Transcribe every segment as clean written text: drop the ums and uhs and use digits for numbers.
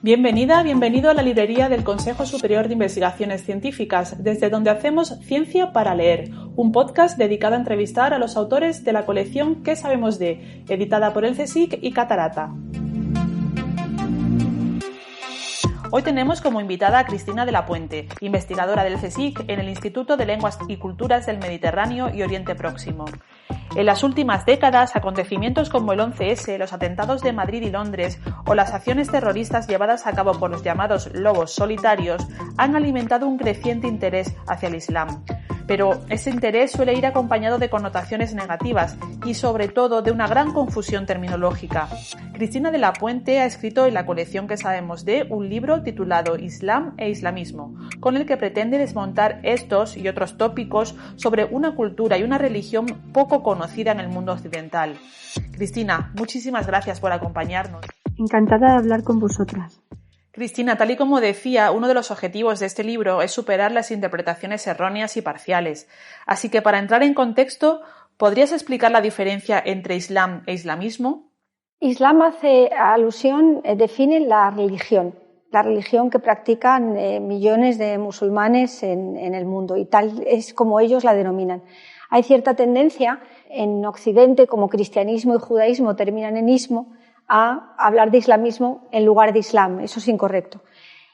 Bienvenida, bienvenido a la librería del Consejo Superior de Investigaciones Científicas, desde donde hacemos Ciencia para Leer, un podcast dedicado a entrevistar a los autores de la colección ¿Qué sabemos de?, editada por el CSIC y Catarata. Hoy tenemos como invitada a Cristina de la Puente, investigadora del CSIC en el Instituto de Lenguas y Culturas del Mediterráneo y Oriente Próximo. En las últimas décadas, acontecimientos como el 11S, los atentados de Madrid y Londres o las acciones terroristas llevadas a cabo por los llamados lobos solitarios han alimentado un creciente interés hacia el Islam. Pero ese interés suele ir acompañado de connotaciones negativas y sobre todo de una gran confusión terminológica. Cristina de la Puente ha escrito en la colección ¿Qué sabemos de? Un libro titulado Islam e Islamismo, con el que pretende desmontar estos y otros tópicos sobre una cultura y una religión poco conocida en el mundo occidental. Cristina, muchísimas gracias por acompañarnos. Encantada de hablar con vosotras. Cristina, tal y como decía, uno de los objetivos de este libro es superar las interpretaciones erróneas y parciales. Así que para entrar en contexto, ¿podrías explicar la diferencia entre Islam e islamismo? Islam hace alusión, define la religión que practican millones de musulmanes en el mundo, y tal es como ellos la denominan. Hay cierta tendencia en Occidente, como cristianismo y judaísmo terminan en ismo, a hablar de islamismo en lugar de islam. Eso es incorrecto.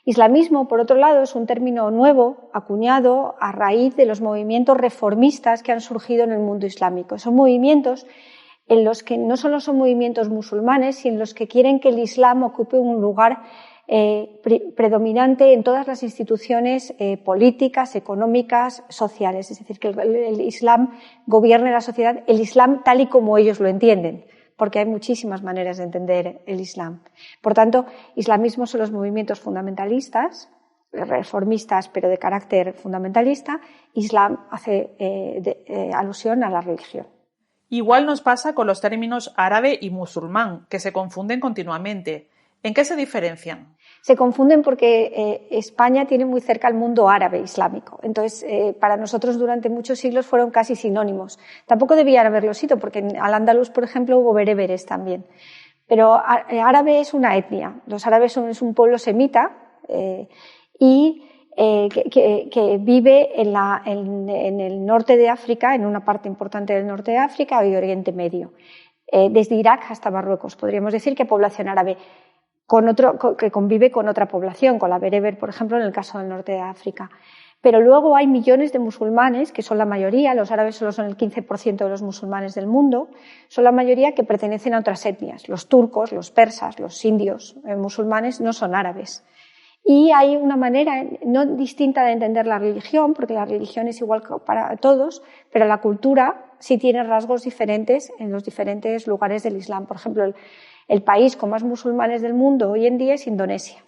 Islamismo, por otro lado, es un término nuevo, acuñado a raíz de los movimientos reformistas que han surgido en el mundo islámico. Son movimientos en los que no solo son movimientos musulmanes, sino en los que quieren que el islam ocupe un lugar predominante en todas las instituciones políticas, económicas, sociales. Es decir, que el islam gobierne la sociedad, el islam tal y como ellos lo entienden, porque hay muchísimas maneras de entender el Islam. Por tanto, islamismo son los movimientos fundamentalistas, reformistas, pero de carácter fundamentalista. Islam hace alusión a la religión. Igual nos pasa con los términos árabe y musulmán, que se confunden continuamente. ¿En qué se diferencian? Se confunden porque España tiene muy cerca el mundo árabe islámico. Entonces, para nosotros durante muchos siglos fueron casi sinónimos. Tampoco debían haberlo sido, porque en Al-Ándalus, por ejemplo, hubo bereberes también. Pero árabe es una etnia. Los árabes es un pueblo semita y que vive en el norte de África, en una parte importante del norte de África y Oriente Medio. Desde Irak hasta Marruecos. Podríamos decir que población árabe que convive con otra población, con la bereber, por ejemplo, en el caso del norte de África. Pero luego hay millones de musulmanes, que son la mayoría, los árabes solo son el 15% de los musulmanes del mundo, son la mayoría que pertenecen a otras etnias. Los turcos, los persas, los indios musulmanes no son árabes. Y hay una manera no distinta de entender la religión, porque la religión es igual para todos, pero la cultura sí tiene rasgos diferentes en los diferentes lugares del Islam. Por ejemplo, el país con más musulmanes del mundo hoy en día es Indonesia.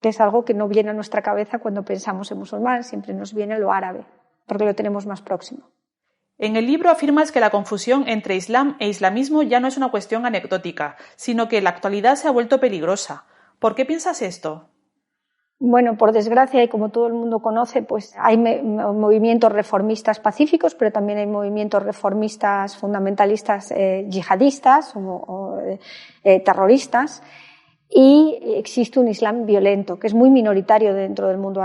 Es algo que no viene a nuestra cabeza cuando pensamos en musulmán, siempre nos viene lo árabe, porque lo tenemos más próximo. En el libro afirmas que la confusión entre Islam e islamismo ya no es una cuestión anecdótica, sino que en la actualidad se ha vuelto peligrosa. ¿Por qué piensas esto? Bueno, por desgracia, y como todo el mundo conoce, pues hay movimientos reformistas pacíficos, pero también hay movimientos reformistas fundamentalistas yihadistas o terroristas, y existe un Islam violento, que es muy minoritario dentro del mundo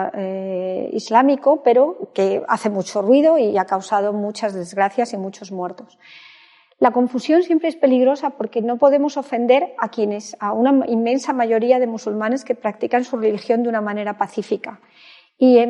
islámico, pero que hace mucho ruido y ha causado muchas desgracias y muchos muertos. La confusión siempre es peligrosa porque no podemos ofender a una inmensa mayoría de musulmanes que practican su religión de una manera pacífica. Y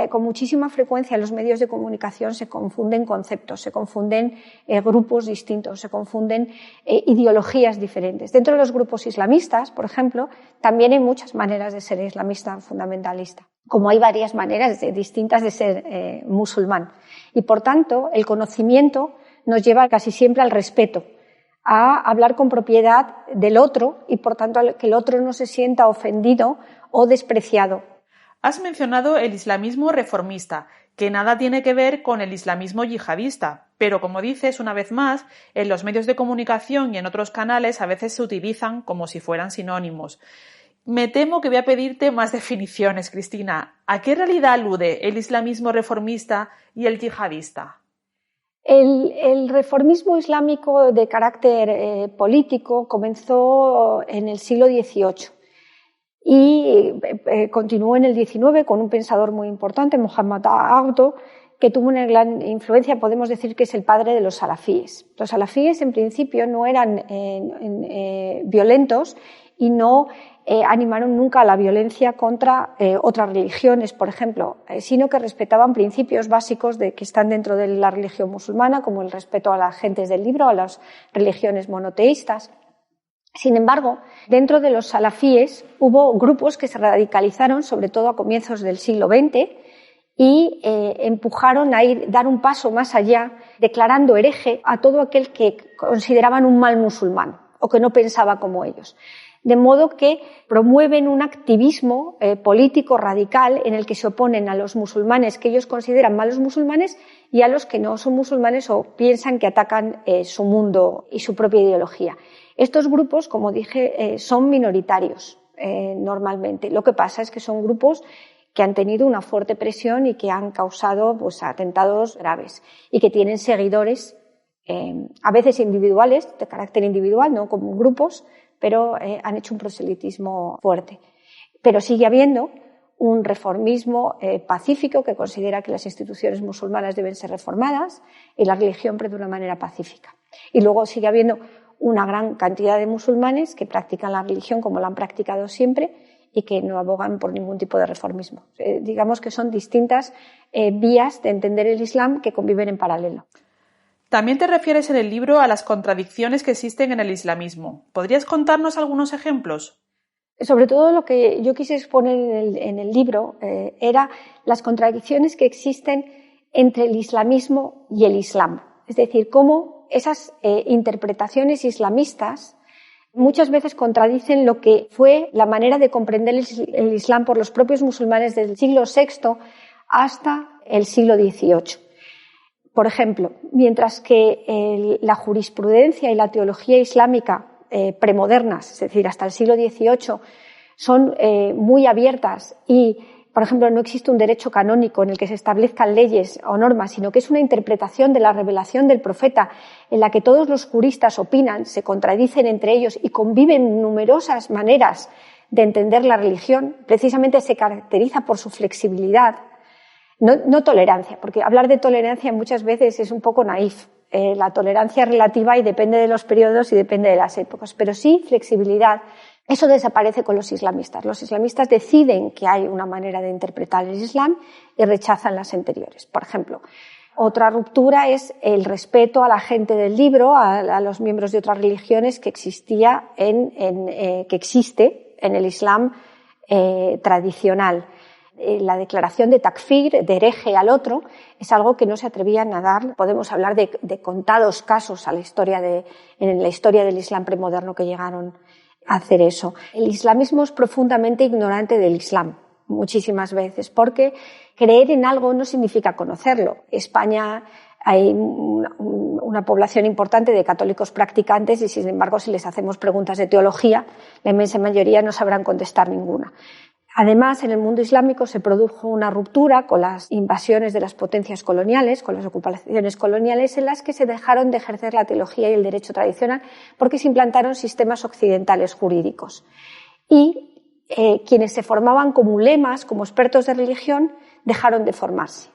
con muchísima frecuencia en los medios de comunicación se confunden conceptos, se confunden grupos distintos, se confunden ideologías diferentes. Dentro de los grupos islamistas, por ejemplo, también hay muchas maneras de ser islamista fundamentalista, como hay varias maneras distintas de ser musulmán. Y por tanto, el conocimiento nos lleva casi siempre al respeto, a hablar con propiedad del otro y, por tanto, a que el otro no se sienta ofendido o despreciado. Has mencionado el islamismo reformista, que nada tiene que ver con el islamismo yihadista, pero como dices una vez más, en los medios de comunicación y en otros canales a veces se utilizan como si fueran sinónimos. Me temo que voy a pedirte más definiciones, Cristina. ¿A qué realidad alude el islamismo reformista y el yihadista? El reformismo islámico de carácter político comenzó en el siglo XVIII. y continuó en el XIX con un pensador muy importante, Muhammad Abdo, que tuvo una gran influencia, podemos decir que es el padre de los salafíes. Los salafíes en principio no eran violentos y no animaron nunca a la violencia contra otras religiones, por ejemplo, sino que respetaban principios básicos que están dentro de la religión musulmana, como el respeto a las gentes del libro, a las religiones monoteístas. Sin embargo, dentro de los salafíes hubo grupos que se radicalizaron, sobre todo a comienzos del siglo XX, y empujaron a dar un paso más allá, declarando hereje a todo aquel que consideraban un mal musulmán o que no pensaba como ellos. De modo que promueven un activismo político radical en el que se oponen a los musulmanes que ellos consideran malos musulmanes y a los que no son musulmanes o piensan que atacan su mundo y su propia ideología. Estos grupos, como dije, son minoritarios normalmente. Lo que pasa es que son grupos que han tenido una fuerte presión y que han causado atentados graves y que tienen seguidores, a veces individuales, de carácter individual, no como grupos, pero han hecho un proselitismo fuerte. Pero sigue habiendo un reformismo pacífico que considera que las instituciones musulmanas deben ser reformadas y la religión, pero de una manera pacífica. Y luego sigue habiendo una gran cantidad de musulmanes que practican la religión como la han practicado siempre y que no abogan por ningún tipo de reformismo. Digamos que son distintas vías de entender el Islam que conviven en paralelo. También te refieres en el libro a las contradicciones que existen en el islamismo. ¿Podrías contarnos algunos ejemplos? Sobre todo lo que yo quise exponer en el libro era las contradicciones que existen entre el islamismo y el islam. Es decir, cómo esas interpretaciones islamistas muchas veces contradicen lo que fue la manera de comprender el Islam por los propios musulmanes desde el siglo VI hasta el siglo XVIII. Por ejemplo, mientras que la jurisprudencia y la teología islámica premodernas, es decir, hasta el siglo XVIII, son muy abiertas y, por ejemplo, no existe un derecho canónico en el que se establezcan leyes o normas, sino que es una interpretación de la revelación del profeta en la que todos los juristas opinan, se contradicen entre ellos y conviven numerosas maneras de entender la religión, precisamente se caracteriza por su flexibilidad, no tolerancia, porque hablar de tolerancia muchas veces es un poco naif. La tolerancia es relativa y depende de los periodos y depende de las épocas, pero sí flexibilidad. Eso desaparece con los islamistas. Los islamistas deciden que hay una manera de interpretar el Islam y rechazan las anteriores. Por ejemplo, otra ruptura es el respeto a la gente del libro, a los miembros de otras religiones que existe en el Islam tradicional. La declaración de takfir, de hereje al otro, es algo que no se atrevían a dar. Podemos hablar de contados casos en la historia del Islam premoderno que llegaron a hacer eso. El islamismo es profundamente ignorante del Islam, muchísimas veces, porque creer en algo no significa conocerlo. En España hay una población importante de católicos practicantes y, sin embargo, si les hacemos preguntas de teología, la inmensa mayoría no sabrán contestar ninguna. Además, en el mundo islámico se produjo una ruptura con las invasiones de las potencias coloniales, con las ocupaciones coloniales, en las que se dejaron de ejercer la teología y el derecho tradicional porque se implantaron sistemas occidentales jurídicos. Y quienes se formaban como ulemas, como expertos de religión, dejaron de formarse.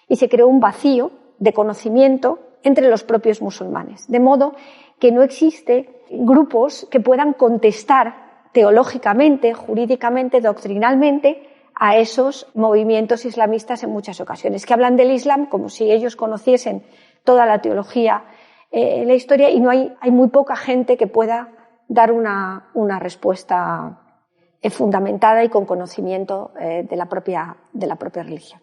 Y se creó un vacío de conocimiento entre los propios musulmanes. De modo que no existen grupos que puedan contestar teológicamente, jurídicamente, doctrinalmente a esos movimientos islamistas en muchas ocasiones, que hablan del Islam como si ellos conociesen toda la teología, la historia, y hay muy poca gente que pueda dar una respuesta fundamentada y con conocimiento de la propia religión.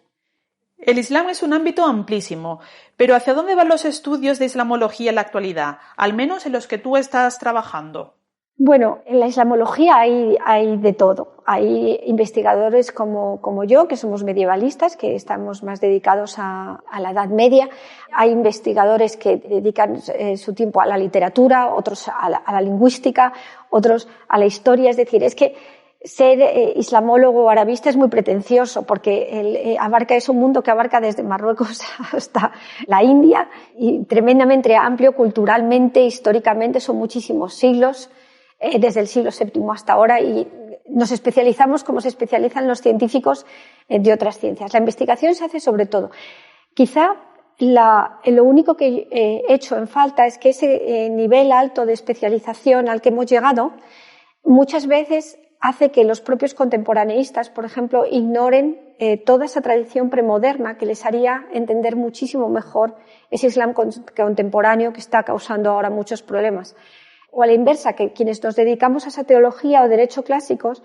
El Islam es un ámbito amplísimo, pero ¿hacia dónde van los estudios de islamología en la actualidad, al menos en los que tú estás trabajando? Bueno, en la islamología hay de todo. Hay investigadores como yo, que somos medievalistas, que estamos más dedicados a la Edad Media. Hay investigadores que dedican su tiempo a la literatura, otros a la lingüística, otros a la historia. Es decir, es que ser islamólogo o arabista es muy pretencioso porque es un mundo que abarca desde Marruecos hasta la India y tremendamente amplio culturalmente, históricamente, son muchísimos siglos. Desde el siglo VII hasta ahora, y nos especializamos como se especializan los científicos de otras ciencias. La investigación se hace sobre todo. Quizá lo único que he hecho en falta es que ese nivel alto de especialización al que hemos llegado muchas veces hace que los propios contemporaneístas, por ejemplo, ignoren toda esa tradición premoderna que les haría entender muchísimo mejor ese Islam contemporáneo que está causando ahora muchos problemas. O a la inversa, que quienes nos dedicamos a esa teología o derecho clásicos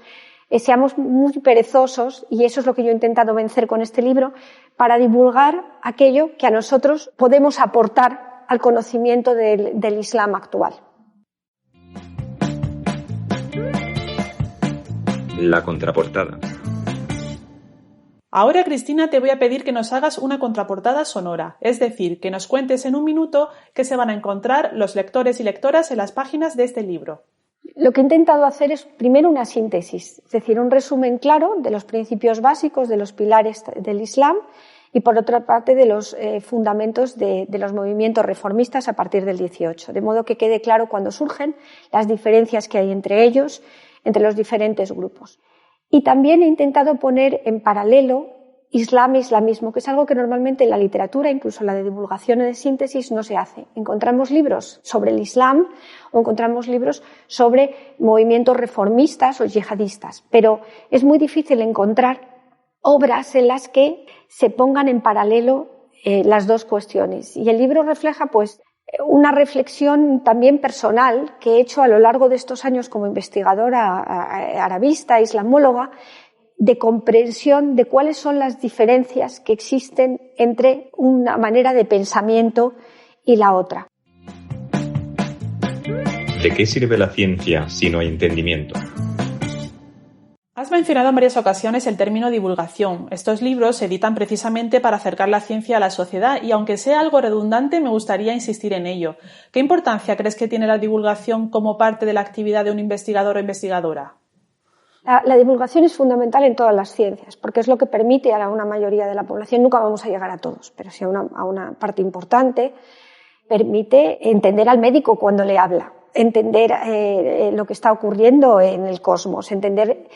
seamos muy perezosos, y eso es lo que yo he intentado vencer con este libro, para divulgar aquello que a nosotros podemos aportar al conocimiento del Islam actual. La contraportada. Ahora, Cristina, te voy a pedir que nos hagas una contraportada sonora, es decir, que nos cuentes en un minuto qué se van a encontrar los lectores y lectoras en las páginas de este libro. Lo que he intentado hacer es primero una síntesis, es decir, un resumen claro de los principios básicos, de los pilares del Islam y, por otra parte, de los fundamentos de los movimientos reformistas a partir del 18, de modo que quede claro cuándo surgen, las diferencias que hay entre ellos, entre los diferentes grupos. Y también he intentado poner en paralelo Islam e islamismo, que es algo que normalmente en la literatura, incluso en la de divulgación y de síntesis, no se hace. Encontramos libros sobre el Islam o encontramos libros sobre movimientos reformistas o yihadistas, pero es muy difícil encontrar obras en las que se pongan en paralelo las dos cuestiones. Y el libro refleja, pues, una reflexión también personal que he hecho a lo largo de estos años como investigadora arabista, islamóloga, de comprensión de cuáles son las diferencias que existen entre una manera de pensamiento y la otra. ¿De qué sirve la ciencia si no hay entendimiento? Has mencionado en varias ocasiones el término divulgación. Estos libros se editan precisamente para acercar la ciencia a la sociedad y, aunque sea algo redundante, me gustaría insistir en ello. ¿Qué importancia crees que tiene la divulgación como parte de la actividad de un investigador o investigadora? La divulgación es fundamental en todas las ciencias, porque es lo que permite a una mayoría de la población, nunca vamos a llegar a todos, pero sí a una parte importante, permite entender al médico cuando le habla, entender lo que está ocurriendo en el cosmos, entender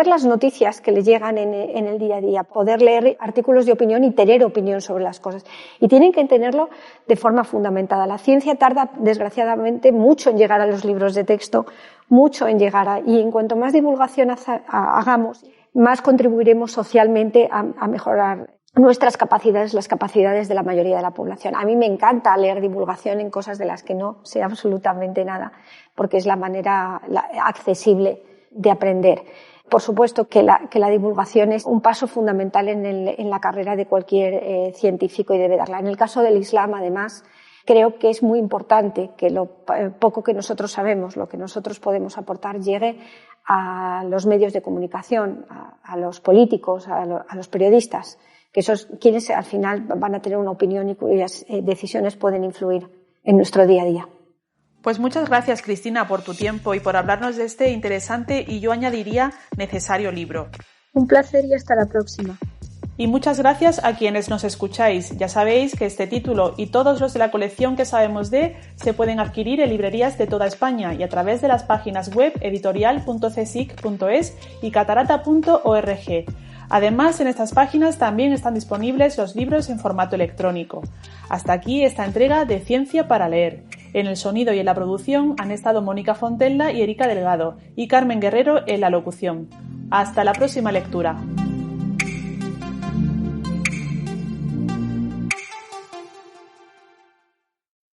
las noticias que le llegan en el día a día, poder leer artículos de opinión y tener opinión sobre las cosas. Y tienen que entenderlo de forma fundamentada. La ciencia tarda, desgraciadamente, mucho en llegar a los libros de texto, mucho en llegar y en cuanto más divulgación hagamos, más contribuiremos socialmente a mejorar nuestras capacidades, las capacidades de la mayoría de la población. A mí me encanta leer divulgación en cosas de las que no sé absolutamente nada, porque es la manera accesible de aprender. Por supuesto que la divulgación es un paso fundamental en la carrera de cualquier científico y debe darla. En el caso del Islam, además, creo que es muy importante que lo poco que nosotros sabemos, lo que nosotros podemos aportar, llegue a los medios de comunicación, a los políticos, a los periodistas, que son quienes al final van a tener una opinión y cuyas decisiones pueden influir en nuestro día a día. Pues muchas gracias, Cristina, por tu tiempo y por hablarnos de este interesante y yo añadiría necesario libro. Un placer y hasta la próxima. Y muchas gracias a quienes nos escucháis. Ya sabéis que este título y todos los de la colección que sabemos de se pueden adquirir en librerías de toda España y a través de las páginas web editorial.csic.es y catarata.org. Además, en estas páginas también están disponibles los libros en formato electrónico. Hasta aquí esta entrega de Ciencia para Leer. En el sonido y en la producción han estado Mónica Fontella y Erika Delgado y Carmen Guerrero en la locución. Hasta la próxima lectura.